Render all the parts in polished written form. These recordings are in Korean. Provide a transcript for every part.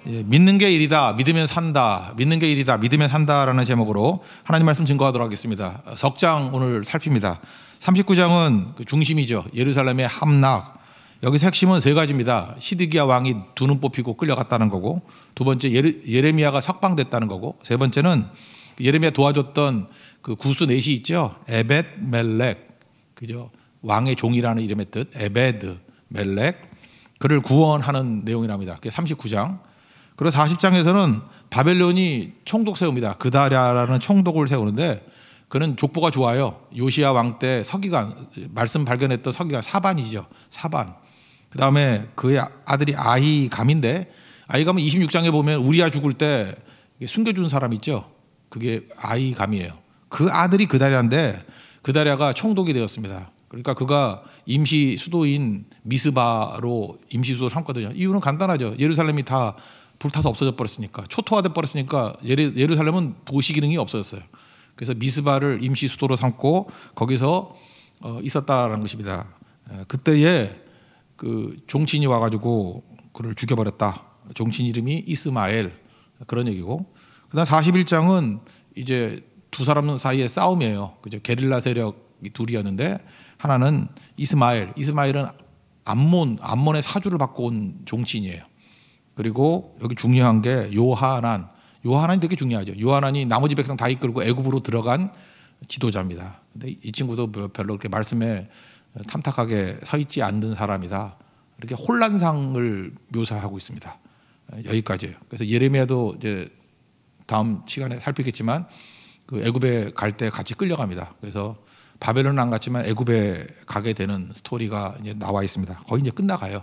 믿는 게 일이다, 믿으면 산다. 믿는 게 일이다, 믿으면 산다라는 제목으로 하나님 말씀 증거하도록 하겠습니다. 석장 오늘 살핍니다. 39장은 그 중심이죠. 예루살렘의 함락. 여기서 핵심은 세 가지입니다. 시드기야 왕이 두 눈 뽑히고 끌려갔다는 거고, 두 번째 예레미야가 석방됐다는 거고, 세 번째는 예레미야 도와줬던 그 구스 넷이 있죠. 에벳 멜렉, 그죠? 왕의 종이라는 이름의 뜻, 에베드 멜렉, 그를 구원하는 내용이랍니다. 그게 39장. 그리고 40장에서는 바벨론이 총독 세웁니다. 그다랴라는 총독을 세우는데, 그는 족보가 좋아요. 요시야 왕 때 서기관, 말씀 발견했던 서기관 사반이죠. 사반. 그 다음에 그의 아들이 아히감인데, 아히감은 26장에 보면 우리야 죽을 때 숨겨준 사람 있죠. 그게 아히감이에요. 그 아들이 그다랴인데, 그다랴가 총독이 되었습니다. 그러니까 그가 임시 수도인 미스바로 임시 수도 삼거든요. 이유는 간단하죠. 예루살렘이 다 불타서 없어져 버렸으니까, 초토화돼 버렸으니까 예루살렘은 도시 기능이 없어졌어요. 그래서 미스바를 임시 수도로 삼고 거기서 있었다라는 것입니다. 그때에 그 종친이 와가지고 그를 죽여버렸다. 종친 이름이 이스마엘, 그런 얘기고. 그다음 41장은 이제 두 사람 사이의 싸움이에요. 그죠? 게릴라 세력이 둘이었는데, 하나는 이스마엘은 암몬의 사주를 받고 온 종친이에요. 그리고 여기 중요한 게 요하난이 되게 중요하죠. 요하난이 나머지 백성 다 이끌고 애굽으로 들어간 지도자입니다. 근데 이 친구도 별로 그렇게 말씀에 탐탁하게 서 있지 않는 사람이다. 이렇게 혼란상을 묘사하고 있습니다. 여기까지예요. 그래서 예레미야도 이제 다음 시간에 살피겠지만 그 애굽에 갈 때 같이 끌려갑니다. 그래서 바벨론은 안 갔지만 애굽에 가게 되는 스토리가 이제 나와 있습니다. 거의 이제 끝나가요.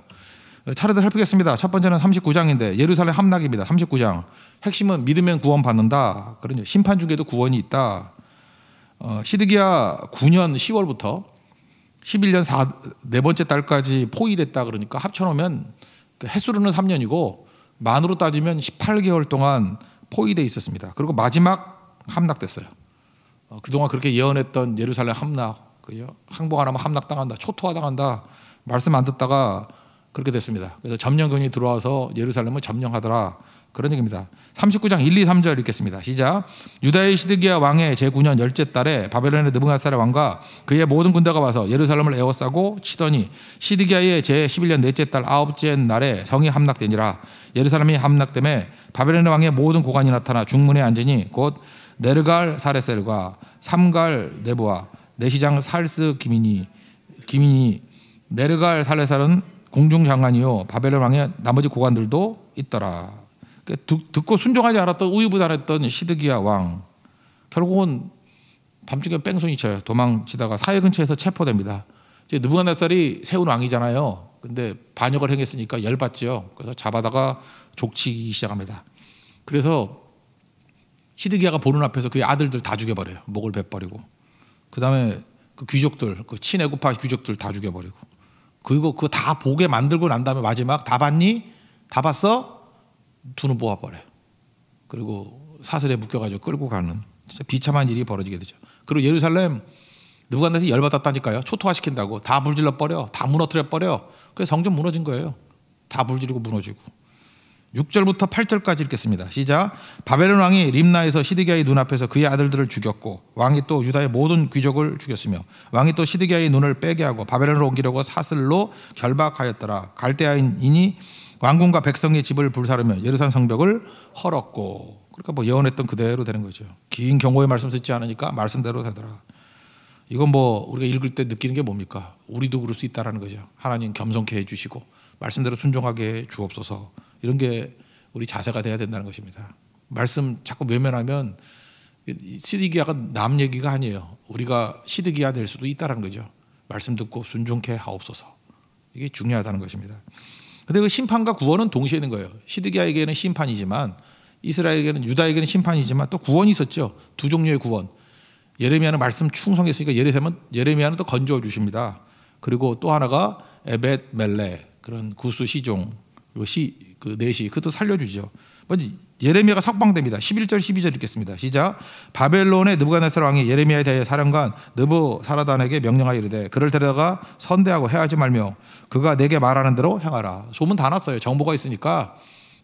차례대로 살피겠습니다. 첫 번째는 39장인데 예루살렘 함락입니다. 39장. 핵심은 믿으면 구원받는다. 그런 심판 중에도 구원이 있다. 시드기야 9년 10월부터 11년 네 번째 달까지 포위됐다. 그러니까 합쳐놓으면 횟수로는 3년이고 만으로 따지면 18개월 동안 포위돼 있었습니다. 그리고 마지막 함락됐어요. 그동안 그렇게 예언했던 예루살렘 함락, 그죠? 항복안 하면 함락당한다, 초토화당한다, 말씀 안 듣다가 그렇게 됐습니다. 그래서 점령군이 들어와서 예루살렘을 점령하더라, 그런 얘기입니다. 39장 1, 2, 3절 읽겠습니다. 시작. 유다의 시드기야 왕의 제9년 열째 달에 바벨론의 느부갓네살 왕과 그의 모든 군대가 와서 예루살렘을 에워싸고 치더니 시드기야의 제11년 넷째 달 아홉째 날에 성이 함락되니라. 예루살렘이 함락됨에 바벨론 왕의 모든 고관이 나타나 중문에 앉으니 곧 네르갈 사레셀과 삼갈 네부와 내시장 살스 기민이 네르갈 사레셀은 공중장관이요 바벨론 왕의 나머지 고관들도 있더라. 듣고 순종하지 않았던 우유부단했던 시드기야 왕, 결국은 밤중에 뺑소니 쳐요. 도망치다가 사해 근처에서 체포됩니다. 이제 느부갓네살이 세운 왕이잖아요. 근데 반역을 행했으니까 열받죠. 그래서 잡아다가 족치기 시작합니다. 그래서 시드기야가 보는 앞에서 그의 아들들 다 죽여버려요. 목을 베버리고. 그 다음에 그 귀족들, 그 친애굽파 귀족들 다 죽여버리고. 그리고 그거 다 보게 만들고 난 다음에 마지막 다 봤니? 다 봤어? 두 눈 뽑아버려요. 그리고 사슬에 묶여가지고 끌고 가는 진짜 비참한 일이 벌어지게 되죠. 그리고 예루살렘 느부갓네살이 열받았다니까요. 초토화시킨다고. 다 불질러 버려. 다 무너뜨려 버려. 그래서 성전 무너진 거예요. 다 불지르고 무너지고. 6절부터 8절까지 읽겠습니다. 시작. 바벨론 왕이 림나에서 시드기야의 눈앞에서 그의 아들들을 죽였고 왕이 또 유다의 모든 귀족을 죽였으며 왕이 또 시드기야의 눈을 빼게 하고 바벨론으로 옮기려고 사슬로 결박하였더라. 갈대아인이 왕궁과 백성의 집을 불사르며 예루살렘 성벽을 헐었고. 그러니까 뭐 예언했던 그대로 되는 거죠. 긴 경고의 말씀 듣지 않으니까 말씀대로 되더라. 이건 뭐 우리가 읽을 때 느끼는 게 뭡니까? 우리도 그럴 수 있다라는 거죠. 하나님 겸손케 해주시고 말씀대로 순종하게 해 주옵소서. 이런 게 우리 자세가 돼야 된다는 것입니다. 말씀 자꾸 외면하면 시드기야가 남 얘기가 아니에요. 우리가 시드기야 될 수도 있다는 거죠. 말씀 듣고 순종케 하옵소서. 이게 중요하다는 것입니다. 그런데 그 심판과 구원은 동시에 있는 거예요. 시드기야에게는 심판이지만 이스라엘에게는, 유다에게는 심판이지만 또 구원이 있었죠. 두 종류의 구원. 예레미야는 말씀 충성했으니까 예레미야는 또 건져 주십니다. 그리고 또 하나가 에벳 멜레, 그런 구스 시종, 그 넷이 그것도 살려주죠. 먼저 예레미야가 석방됩니다. 11절 12절 읽겠습니다. 시작. 바벨론의 느부갓네살 왕이 예레미야에 대해 사령관 느부사라단에게 명령하여 이르되 그를 데려다가 선대하고 해하지 말며 그가 내게 말하는 대로 행하라. 소문 다 났어요. 정보가 있으니까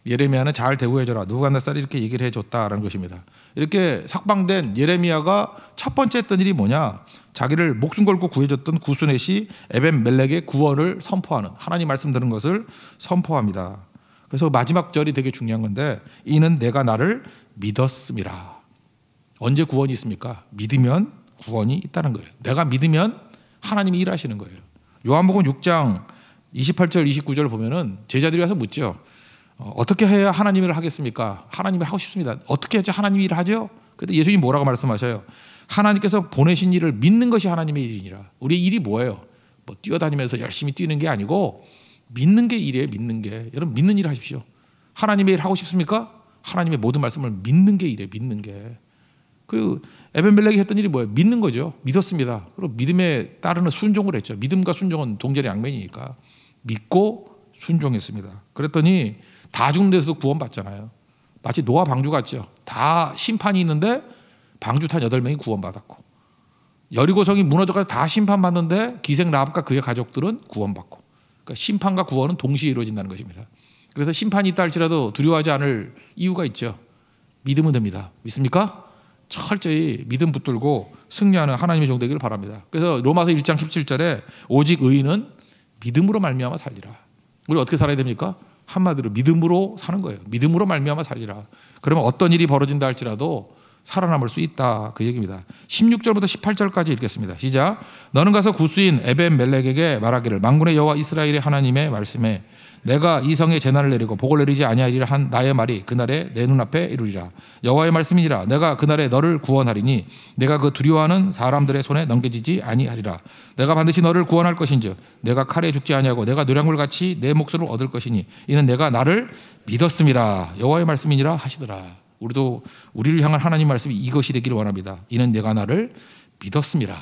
예레미야는 잘 대우해줘라. 느부갓네살이 이렇게 얘기를 해줬다라는 것입니다. 이렇게 석방된 예레미야가 첫 번째 했던 일이 뭐냐? 자기를 목숨 걸고 구해줬던 구스넷이 에벤멜렉의 구원을 선포하는, 하나님 말씀 들은 것을 선포합니다. 그래서 마지막 절이 되게 중요한 건데, 이는 내가 나를 믿었음이라. 언제 구원이 있습니까? 믿으면 구원이 있다는 거예요. 내가 믿으면 하나님이 일하시는 거예요. 요한복음 6장 28절 29절 보면은 제자들이 와서 묻죠. 어떻게 해야 하나님 일을 하겠습니까? 하나님 일 하고 싶습니다. 어떻게 해야지 하나님 일을 하죠? 그런데 예수님 뭐라고 말씀하셔요? 하나님께서 보내신 일을 믿는 것이 하나님의 일이니라. 우리의 일이 뭐예요? 뭐 뛰어다니면서 열심히 뛰는 게 아니고 믿는 게 일이에요. 믿는 게. 여러분 믿는 일을 하십시오. 하나님의 일 하고 싶습니까? 하나님의 모든 말씀을 믿는 게 일이에요. 믿는 게. 그 에벤멜렉이 했던 일이 뭐예요? 믿는 거죠. 믿었습니다. 그리고 믿음에 따르는 순종을 했죠. 믿음과 순종은 동전의 양면이니까 믿고 순종했습니다. 그랬더니 다 죽는 데서도 구원받잖아요. 마치 노아 방주 같죠. 다 심판이 있는데 방주 탄 8명이 구원받았고, 여리고성이 무너져서 다 심판받는데 기생 라합과 그의 가족들은 구원받고, 그러니까 심판과 구원은 동시에 이루어진다는 것입니다. 그래서 심판이 있다 할지라도 두려워하지 않을 이유가 있죠. 믿으면 됩니다. 믿습니까? 철저히 믿음 붙들고 승리하는 하나님의 종 되기를 바랍니다. 그래서 로마서 1장 17절에 오직 의인은 믿음으로 말미암아 살리라. 우리 어떻게 살아야 됩니까? 한마디로 믿음으로 사는 거예요. 믿음으로 말미암아 살리라. 그러면 어떤 일이 벌어진다 할지라도 살아남을 수 있다, 그 얘기입니다. 16절부터 18절까지 읽겠습니다. 시작. 너는 가서 구스인 에벤멜렉에게 말하기를 만군의 여호와 이스라엘의 하나님의 말씀에 내가 이 성에 재난을 내리고 복을 내리지 아니하리라 한 나의 말이 그날에 내 눈앞에 이루리라. 여호와의 말씀이니라. 내가 그날에 너를 구원하리니 내가 그 두려워하는 사람들의 손에 넘겨지지 아니하리라. 내가 반드시 너를 구원할 것인즉 내가 칼에 죽지 아니하고 내가 노량물같이 내 목숨을 얻을 것이니 이는 내가 나를 믿었음이라. 여호와의 말씀이니라 하시더라. 우리도 우리를 향한 하나님 말씀이 이것이 되기를 원합니다. 이는 내가 나를 믿었음이라.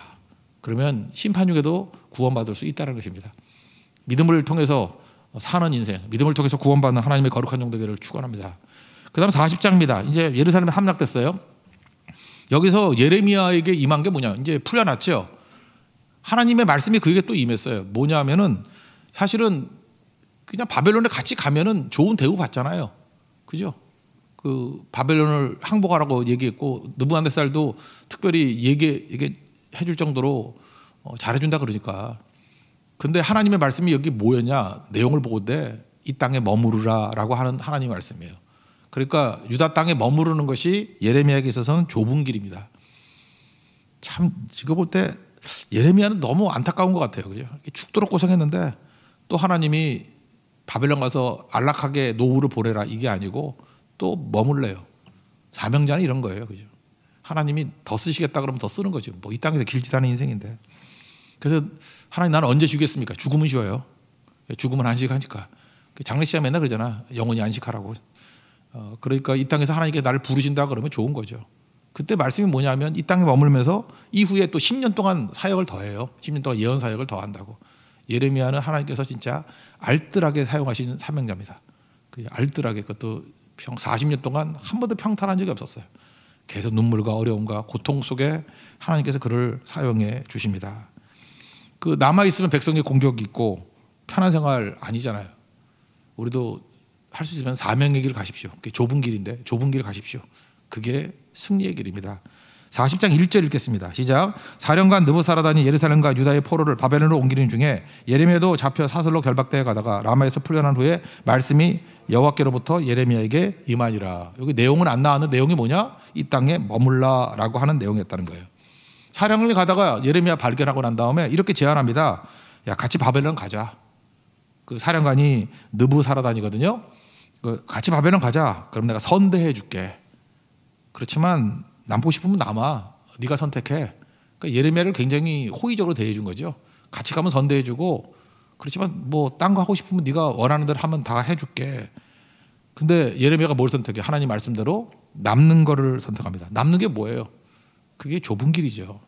그러면 심판육에도 구원받을 수 있다는 것입니다. 믿음을 통해서 사는 인생, 믿음을 통해서 구원받는 하나님의 거룩한 종되기를 축원합니다. 그 다음 40장입니다. 이제 예루살렘에 함락됐어요. 여기서 예레미야에게 임한 게 뭐냐? 이제 풀려났죠. 하나님의 말씀이 그에게 또 임했어요. 뭐냐면은 사실은 그냥 바벨론에 같이 가면은 좋은 대우 받잖아요. 그죠? 그 바벨론을 항복하라고 얘기했고 느부갓네살도 특별히 얘기해 줄 정도로 잘해준다 그러니까. 근데 하나님의 말씀이 여기 뭐였냐? 내용을 보건대 이 땅에 머무르라라고 하는 하나님의 말씀이에요. 그러니까 유다 땅에 머무르는 것이 예레미야에게 있어서는 좁은 길입니다. 참 지금 볼 때 예레미야는 너무 안타까운 것 같아요. 그죠? 죽도록 고생했는데 또 하나님이 바벨론 가서 안락하게 노후를 보내라 이게 아니고 또 머물래요. 사명자는 이런 거예요. 그죠? 하나님이 더 쓰시겠다 그러면 더 쓰는 거죠. 뭐 이 땅에서 길짓하는 인생인데. 그래서 하나님 나는 언제 죽겠습니까? 죽으면 쉬어요. 죽으면 안식하니까. 장례식장 맨날 그러잖아. 영원히 안식하라고. 그러니까 이 땅에서 하나님께 나를 부르신다 그러면 좋은 거죠. 그때 말씀이 뭐냐면 이 땅에 머물면서 이후에 또 10년 동안 사역을 더해요. 10년 동안 예언 사역을 더한다고. 예레미야는 하나님께서 진짜 알뜰하게 사용하시는 사명자입니다. 알뜰하게 그것도 40년 동안 한 번도 평탄한 적이 없었어요. 계속 눈물과 어려움과 고통 속에 하나님께서 그를 사용해 주십니다. 그 남아있으면 백성의 공격이 있고 편한 생활 아니잖아요. 우리도 할 수 있으면 사명의 길 가십시오. 그게 좁은 길인데 좁은 길 가십시오. 그게 승리의 길입니다. 40장 1절 읽겠습니다. 시작. 사령관 느부사라단이 예루살렘과 유다의 포로를 바벨론으로 옮기는 중에 예레미야도 잡혀 사슬로 결박되어 가다가 라마에서 풀려난 후에 말씀이 여호와께로부터 예레미야에게 임하니라. 여기 내용은 안 나왔는 내용이 뭐냐? 이 땅에 머물라라고 하는 내용이었다는 거예요. 사령관이 가다가 예레미야 발견하고 난 다음에 이렇게 제안합니다. 야, 같이 바벨론 가자. 그 사령관이 느부사라단이거든요. 같이 바벨론 가자. 그럼 내가 선대해 줄게. 그렇지만 남고 싶으면 남아. 네가 선택해. 그러니까 예레미야를 굉장히 호의적으로 대해 준 거죠. 같이 가면 선대해 주고, 그렇지만 뭐 딴 거 하고 싶으면 네가 원하는 대로 하면 다 해줄게. 근데 예레미야가 뭘 선택해? 하나님 말씀대로 남는 거를 선택합니다. 남는 게 뭐예요? 그게 좁은 길이죠.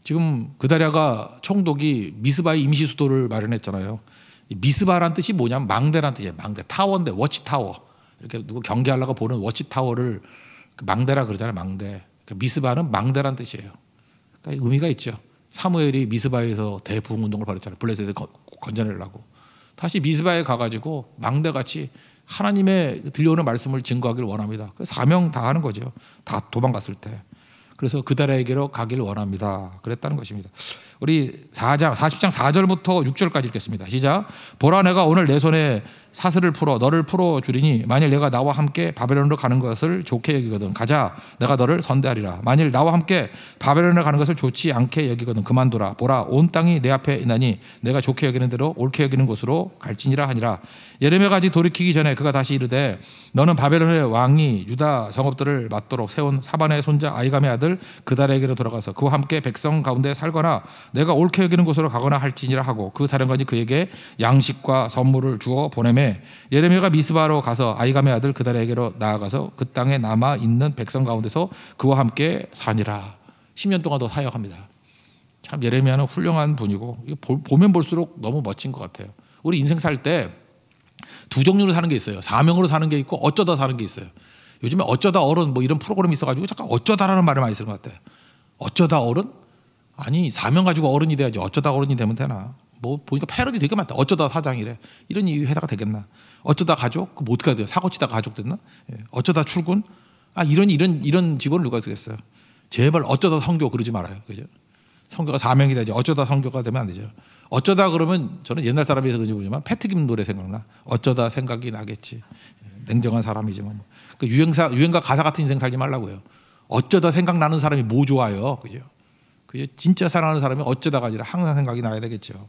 지금 그다랴가 총독이 미스바의 임시 수도를 마련했잖아요. 미스바란 뜻이 뭐냐면 망대란 뜻이에요. 망대. 타워인데 워치타워. 이렇게 누구 경계하려고 보는 워치타워를 망대라 그러잖아요. 망대. 그러니까 미스바는 망대란 뜻이에요. 그러니까 의미가 있죠. 사무엘이 미스바에서 대부흥 운동을 벌였잖아요. 블레셋을 건져내려고. 다시 미스바에 가가지고 망대같이 하나님의 들려오는 말씀을 증거하기를 원합니다. 사명 다하는 거죠. 다 도망갔을 때. 그래서 그다랴에게로 가기를 원합니다. 그랬다는 것입니다. 우리 40장 4절부터 6절까지 읽겠습니다. 시작. 보라, 내가 오늘 내 손에 사슬을 풀어 너를 풀어주리니 만일 내가 나와 함께 바벨론으로 가는 것을 좋게 여기거든 가자, 내가 너를 선대하리라. 만일 나와 함께 바벨론으로 가는 것을 좋지 않게 여기거든 그만두라. 보라, 온 땅이 내 앞에 있나니 내가 좋게 여기는 대로 옳게 여기는 곳으로 갈지니라 하니라. 예레미야가 아직 돌이키기 전에 그가 다시 이르되 너는 바벨론의 왕이 유다 성읍들을 맞도록 세운 사반의 손자 아이감의 아들 그다랴에게로 돌아가서 그와 함께 백성 가운데 살거나 내가 옳게 여기는 곳으로 가거나 할지니라 하고 그 사령관이 그에게 양식과 선물을 주어 보내매 예레미야가 미스바로 가서 아이감의 아들 그다랴에게로 나아가서 그 땅에 남아 있는 백성 가운데서 그와 함께 사니라. 10년 동안 더 사역합니다. 참 예레미야는 훌륭한 분이고 보면 볼수록 너무 멋진 것 같아요. 우리 인생 살 때 두 종류로 사는 게 있어요. 사명으로 사는 게 있고 어쩌다 사는 게 있어요. 요즘에 어쩌다 어른 뭐 이런 프로그램이 있어가지고 잠깐 어쩌다라는 말을 많이 쓰는 것 같아요. 어쩌다 어른? 아니 사명 가지고 어른이 돼야지 어쩌다 어른이 되면 되나. 뭐 보니까 패러디 되게 많다. 어쩌다 사장이래. 이런 이 회사가 되겠나. 어쩌다 가족? 그뭐 어떻게 해야 돼요? 사고 치다 가족 됐나? 예. 어쩌다 출근? 아 이런 직원을 누가 쓰겠어요. 제발 어쩌다 선교 그러지 말아요. 그죠? 선교가 사명이 되지. 어쩌다 선교가 되면 안 되죠. 어쩌다 그러면 저는 옛날 사람이라서 그런지 모르지만 패트김 노래 생각나. 어쩌다 생각이 나겠지. 냉정한 사람이지만 그 유행가 가사 같은 인생 살지 말라고요. 어쩌다 생각나는 사람이 뭐 좋아요. 그죠? 그죠? 진짜 사랑하는 사람이 어쩌다가 아니라 항상 생각이 나야 되겠죠.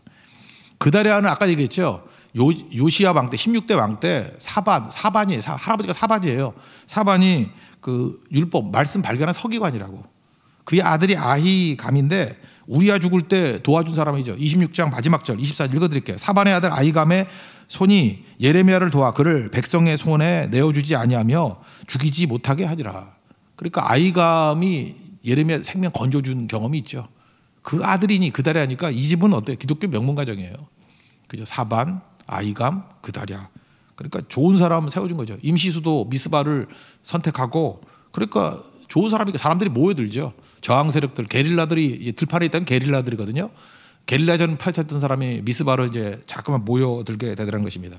그다랴는 아까 얘기했죠. 요시야 왕 때 16대 왕 때 사반이에요. 할아버지가 사반이에요. 사반이 그 율법 말씀 발견한 서기관이라고. 그의 아들이 아히감인데 우리야 죽을 때 도와준 사람이죠. 26장 마지막 절 24절 읽어드릴게요. 사반의 아들 아히감의 손이 예레미야를 도와 그를 백성의 손에 내어주지 아니하며 죽이지 못하게 하니라. 그러니까 아히감이 예레미야 생명 건져준 경험이 있죠. 그 아들이니 그다랴니까 이 집은 어때요? 기독교 명문 가정이에요. 그죠? 사반, 아히감, 그다랴. 그러니까 좋은 사람 세워준 거죠. 임시수도 미스바를 선택하고 그러니까 좋은 사람들이 모여들죠. 저항 세력들, 게릴라들이 이제 들판에 있다는 게릴라들이거든요. 게릴라전 펼쳤던 사람이 미스바로 이제 자꾸만 모여들게 되더라는 것입니다.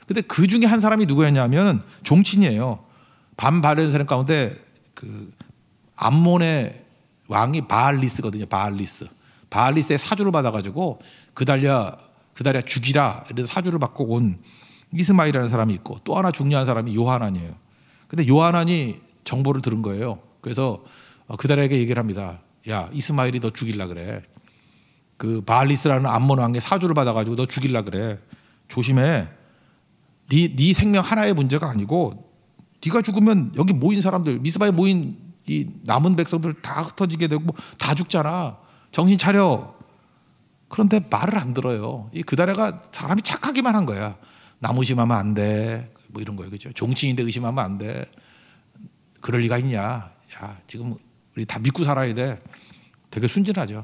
근데 그 중에 한 사람이 누구였냐면 종친이에요. 반바벨 세력 가운데 그 암몬의 왕이 바알리스거든요. 바알리스의 사주를 받아가지고 그다랴 죽이라 이런 사주를 받고 온 이스마일이라는 사람이 있고 또 하나 중요한 사람이 요하난이에요. 근데 요하난이 정보를 들은 거예요. 그래서 그다랴에게 얘기를 합니다. 야, 이스마일이 너 죽일라 그래. 그 바알리스라는 암몬 왕의 사주를 받아가지고 너 죽일라 그래. 조심해. 네 생명 하나의 문제가 아니고 네가 죽으면 여기 모인 사람들 미스바에 모인 이 남은 백성들 다 흩어지게 되고 다 죽잖아. 정신 차려. 그런데 말을 안 들어요. 이 그다랴가 사람이 착하기만 한 거야. 남 의심하면 안 돼. 뭐 이런 거예요. 그죠? 종친인데 의심하면 안 돼. 그럴 리가 있냐. 야, 지금 우리 다 믿고 살아야 돼. 되게 순진하죠.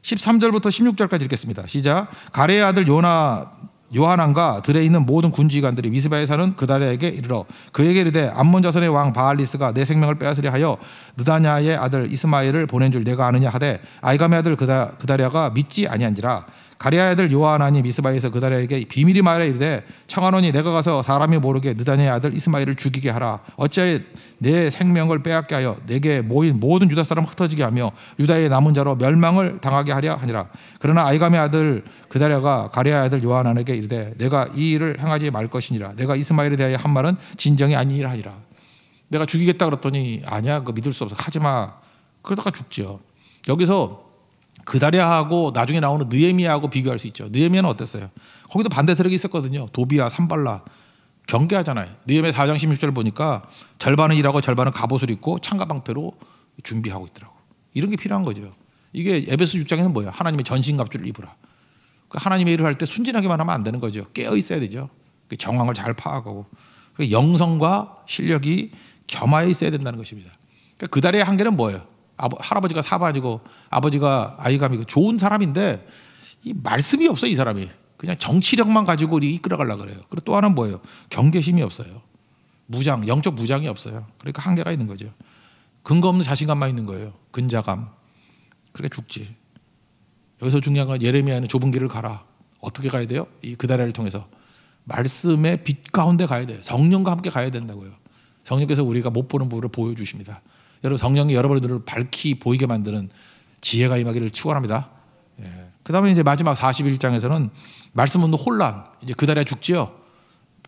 13절부터 16절까지 읽겠습니다. 시작. 가레의 아들 요하난과 들에 있는 모든 군지관들이 미스바에 사는 그다랴에게 이르러 그에게 이르되 암몬 자손의 왕 바알리스가 내 생명을 빼앗으려 하여 느다냐의 아들 이스마엘을 보낸 줄 내가 아느냐 하되 아이감의 아들 그다랴가 믿지 아니한지라. 가레의 아들 요하난이 미스바에서 그다랴에게 비밀이 말하여 이르되 청하노니 내가 가서 사람이 모르게 느다냐의 아들 이스마엘을 죽이게 하라. 어찌하여 내 생명을 빼앗게 하여 내게 모인 모든 유다 사람 흩어지게 하며 유다의 남은 자로 멸망을 당하게 하려 하니라. 그러나 아이감의 아들 그다랴가 가레의 아들 요하난에게 이르되 내가 이 일을 행하지 말 것이니라. 내가 이스마엘에 대하여 한 말은 진정이 아니니라 하니라. 내가 죽이겠다 그랬더니 아니야, 그거 믿을 수 없어, 하지마. 그러다가 죽죠. 여기서 그다랴하고 나중에 나오는 느헤미야하고 비교할 수 있죠. 느헤미야는 어땠어요? 거기도 반대 세력이 있었거든요. 도비야, 산발라. 경계하잖아요. 느헤미야 4장 16절 보니까 절반은 일하고 절반은 갑옷을 입고 창가방패로 준비하고 있더라고. 이런 게 필요한 거죠. 이게 에베소 6장에는 뭐예요? 하나님의 전신갑주를 입으라. 하나님의 일을 할 때 순진하게만 하면 안 되는 거죠. 깨어 있어야 되죠. 정황을 잘 파악하고 영성과 실력이 겸하여 있어야 된다는 것입니다. 그다랴의 한계는 뭐예요? 할아버지가 사반이고 아버지가 아이감이고 좋은 사람인데 이 말씀이 없어. 이 사람이 그냥 정치력만 가지고 이끌어가려고 그래요. 그리고 또 하나는 뭐예요? 경계심이 없어요. 영적 무장이 없어요. 그러니까 한계가 있는 거죠. 근거 없는 자신감만 있는 거예요. 근자감. 그러니까 죽지. 여기서 중요한 건 예레미야는 좁은 길을 가라. 어떻게 가야 돼요? 이 그다랴를 통해서 말씀의 빛 가운데 가야 돼요. 성령과 함께 가야 된다고요. 성령께서 우리가 못 보는 부분을 보여주십니다. 여러분, 성령이 여러분들을 밝히 보이게 만드는 지혜가 임하기를 축원합니다. 그 다음에 이제 마지막 41장에서는 말씀 없는 혼란. 이제 그다랴 죽지요.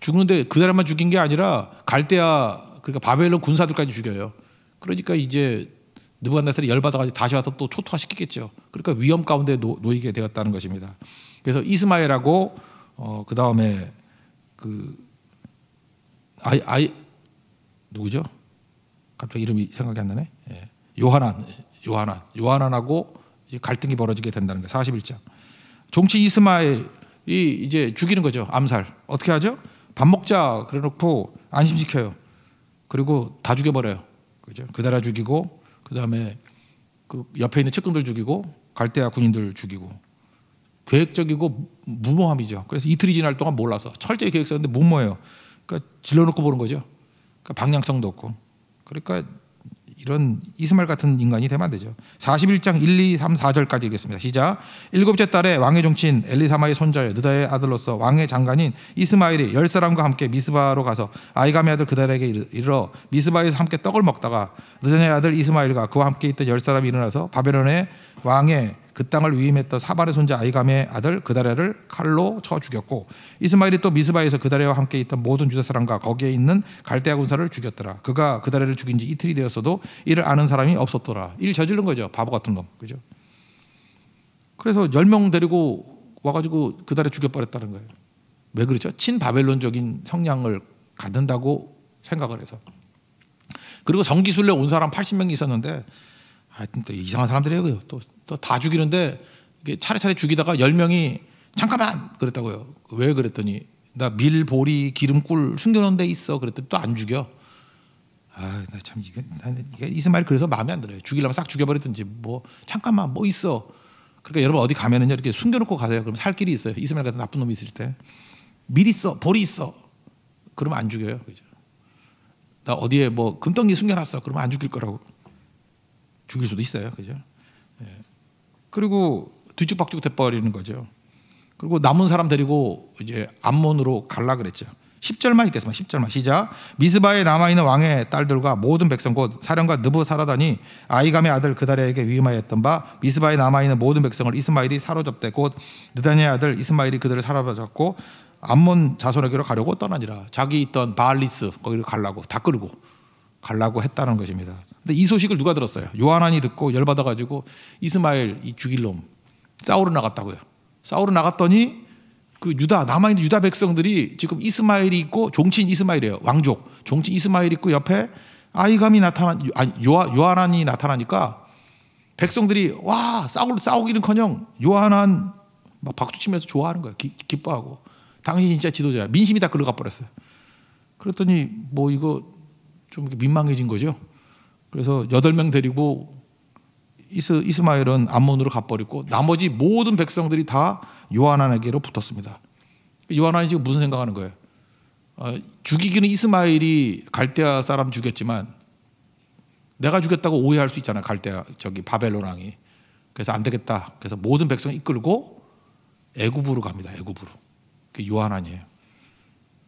죽는데 그다랴만 죽인 게 아니라 갈대아, 그러니까 바벨론 군사들까지 죽여요. 그러니까 이제 느부갓네살이 열받아가지고 다시 와서 또 초토화시키겠죠. 그러니까 위험 가운데 놓이게 되었다는 것입니다. 그래서 이스마엘하고 그 다음에 그 누구죠? 갑자기 이름이 생각이 안 나네. 요하난하고 갈등이 벌어지게 된다는 거예요. 41장. 종치 이스마엘이 이제 죽이는 거죠. 암살. 어떻게 하죠? 밥 먹자 그래놓고 안심시켜요. 그리고 다 죽여버려요. 그죠? 그다라 죽이고, 그 다음에 그 옆에 있는 측근들 죽이고, 갈대아 군인들 죽이고. 계획적이고 무모함이죠. 그래서 이틀이 지날 동안 몰라서 철저히 계획했는데 무모해요. 그러니까 질러놓고 보는 거죠. 그러니까 방향성도 없고. 그러니까 이런 이스마엘 같은 인간이 되면 안 되죠. 41장 1, 2, 3, 4절까지 읽겠습니다. 시작. 일곱째 달에 왕의 종친 엘리사마의 손자여 느다의 아들로서 왕의 장관인 이스마엘이 10사람과 함께 미스바로 가서 아이감의 아들 그달에게 이르러 미스바에서 함께 떡을 먹다가 느다의 아들 이스마엘과 그와 함께 있던 10사람이 일어나서 바벨론의 왕의 그 땅을 위임했던 사발의 손자 아이감의 아들 그다랴를 칼로 쳐 죽였고, 이스마엘이 또 미스바에서 그다랴와 함께 있던 모든 유다 사람과 거기에 있는 갈대아 군사를 죽였더라. 그가 그다랴를 죽인 지 이틀이 되었어도 이를 아는 사람이 없었더라. 일 저지른 거죠. 바보 같은 놈. 그죠? 그래서 10명 데리고 와가지고 그다랴 죽여버렸다는 거예요. 왜 그렇죠? 친바벨론적인 성향을 갖는다고 생각을 해서. 그리고 성기순례 온 사람 80명이 있었는데 하여튼 또 이상한 사람들이에요. 또 다 죽이는데 이게 차례차례 죽이다가 10명이 잠깐만 그랬다고요. 왜 그랬더니 나 밀, 보리, 기름, 꿀 숨겨놓은 데 있어. 그랬더니 또 안 죽여. 나 참 이게 이스마엘 그래서 마음에 안 들어요. 죽이려면 싹 죽여버리든지 뭐 잠깐만 뭐 있어. 그러니까 여러분 어디 가면은요 이렇게 숨겨놓고 가세요. 그럼 살 길이 있어요. 이스마엘 같은 나쁜 놈이 있을 때 밀 있어, 보리 있어. 그러면 안 죽여요. 그죠? 나 어디에 뭐 금덩이 숨겨놨어. 그러면 안 죽일 거라고. 죽일 수도 있어요. 그죠? 그리고 뒤죽박죽 돼버리는 거죠. 그리고 남은 사람 데리고 이제 암몬으로 갈라 그랬죠. 10절만 읽겠습니다. 10절만 시작. 미스바에 남아있는 왕의 딸들과 모든 백성 곧 사령과 느부사라단이 아이감의 아들 그다랴에게 위임하였던 바 미스바에 남아있는 모든 백성을 이스마엘이 사로잡되 곧 느다냐의 아들 이스마엘이 그들을 사로잡고 암몬 자손에게로 가려고 떠나니라. 자기 있던 바알리스 거기를 가려고 다 끌고 가려고 했다는 것입니다. 근데 이 소식을 누가 들었어요? 요하난이 듣고 열받아가지고 이스마엘 이 죽일 놈 싸우러 나갔다고요. 싸우러 나갔더니 그 남아있는 유다 백성들이 지금 이스마엘이 있고 종친 이스마엘이에요. 왕족 종친 이스마엘이 있고 옆에 아이감이 요하난이 나타나니까 백성들이 와 싸우기는커녕 요하난 막 박수치면서 좋아하는 거예요. 기뻐하고 당신이 진짜 지도자야. 민심이 다 글로 가버렸어요. 그랬더니 뭐 이거 좀 민망해진 거죠. 그래서 8명 데리고 이스마엘은 암몬으로 가버리고 나머지 모든 백성들이 다 요하난에게로 붙었습니다. 요하난이 지금 무슨 생각하는 거예요? 죽이기는 이스마엘이 갈대아 사람 죽였지만 내가 죽였다고 오해할 수 있잖아요. 갈대아 바벨론 왕이. 그래서 안 되겠다. 그래서 모든 백성 이끌고 애굽으로 갑니다. 애굽으로. 그게 요하난이에요.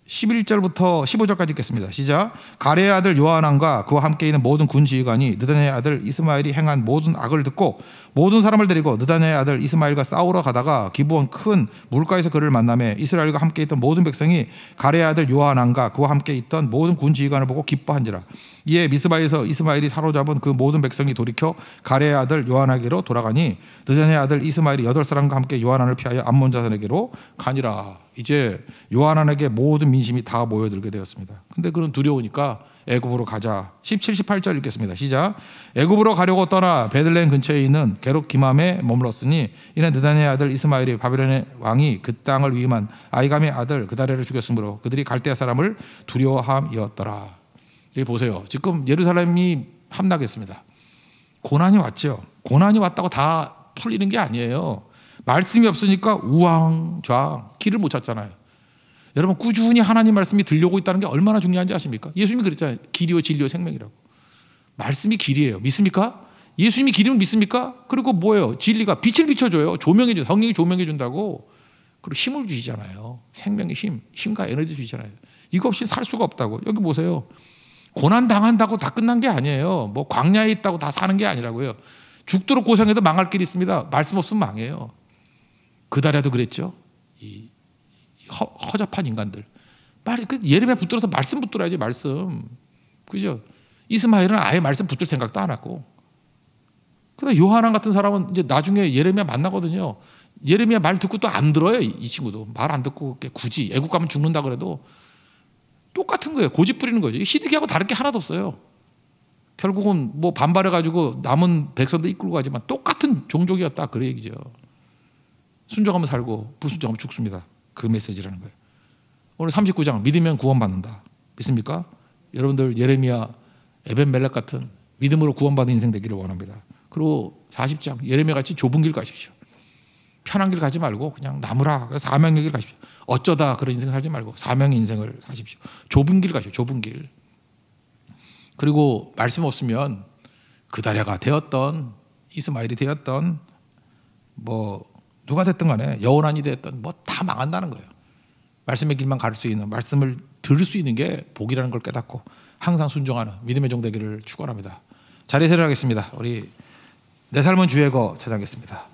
11절부터 15절까지 읽겠습니다. 시작. 가레의 아들 요하난과 그와 함께 있는 모든 군 지휘관이 느다냐의 아들 이스마엘이 행한 모든 악을 듣고 모든 사람을 데리고 느다냐의 아들 이스마엘과 싸우러 가다가 기브온 큰 물가에서 그를 만나매 이스라엘과 함께 있던 모든 백성이 가레의 아들 요하난과 그와 함께 있던 모든 군 지휘관을 보고 기뻐한지라. 이에 미스바에서 이스마엘이 사로잡은 그 모든 백성이 돌이켜 가레의 아들 요하난에게로 돌아가니 느다냐의 아들 이스마엘이 8사람과 함께 요하난을 피하여 암몬 자손에게로 가니라. 이제 요하난에게 모든 민심이 다 모여들게 되었습니다. 근데 그는 두려우니까 애굽으로 가자. 17, 18절 읽겠습니다. 시작. 애굽으로 가려고 떠나 베들레헴 근처에 있는 게롯 기맘에 머물렀으니 이는 느다냐의 아들 이스마엘이 바벨론의 왕이 그 땅을 위임한 아이감의 아들 그다랴를 죽였으므로 그들이 갈대아 사람을 두려워함이었더라. 여기 보세요. 지금 예루살렘이 함락했습니다. 고난이 왔죠. 고난이 왔다고 다 풀리는 게 아니에요. 말씀이 없으니까 우왕좌왕 길을 못 찾잖아요. 여러분 꾸준히 하나님 말씀이 들려오고 있다는 게 얼마나 중요한지 아십니까? 예수님이 그랬잖아요. 길이요 진리요 생명이라고. 말씀이 길이에요. 믿습니까? 예수님이 길이면 믿습니까? 그리고 뭐예요? 진리가 빛을 비춰줘요. 조명해줘요. 성령이 조명해준다고. 그리고 힘을 주시잖아요. 생명의 힘, 힘과 에너지 주시잖아요. 이거 없이 살 수가 없다고. 여기 보세요. 고난 당한다고 다 끝난 게 아니에요. 뭐 광야에 있다고 다 사는 게 아니라고요. 죽도록 고생해도 망할 길이 있습니다. 말씀 없으면 망해요. 그달에도 그랬죠. 이 허접한 인간들. 빨리 예레미야 붙들어서 말씀 붙들어야지, 말씀. 그죠? 이스마엘은 아예 말씀 붙들 생각도 안 하고. 그다음 요하난 같은 사람은 이제 나중에 예레미야 만나거든요. 예레미야 말 듣고 또 안 들어요. 이 친구도 말 안 듣고 굳이 애국 가면 죽는다 그래도 똑같은 거예요. 고집 부리는 거죠. 시드기하고 다를 게 하나도 없어요. 결국은 뭐 반발해가지고 남은 백성들 이끌고 가지만 똑같은 종족이었다, 그 얘기죠. 순종하면 살고 불순종하면 죽습니다. 그 메시지라는 거예요. 오늘 39장 믿으면 구원받는다. 믿습니까? 여러분들 예레미야, 에벤멜렉 같은 믿음으로 구원받는 인생 되기를 원합니다. 그리고 40장 예레미야 같이 좁은 길 가십시오. 편한 길 가지 말고 그냥 나무라 사명의 길 가십시오. 어쩌다 그런 인생 살지 말고 사명의 인생을 사십시오. 좁은 길 가십시오. 좁은 길. 그리고 말씀 없으면 그다랴가 되었던 이스마엘이 되었던 뭐 누가 됐든 간에 여호난이 되었던 뭐 다 망한다는 거예요. 말씀의 길만 갈 수 있는, 말씀을 들을 수 있는 게 복이라는 걸 깨닫고 항상 순종하는 믿음의 종 되기를 축원합니다. 자리에 세례하겠습니다. 우리 내 삶은 주의 거 찬양하겠습니다.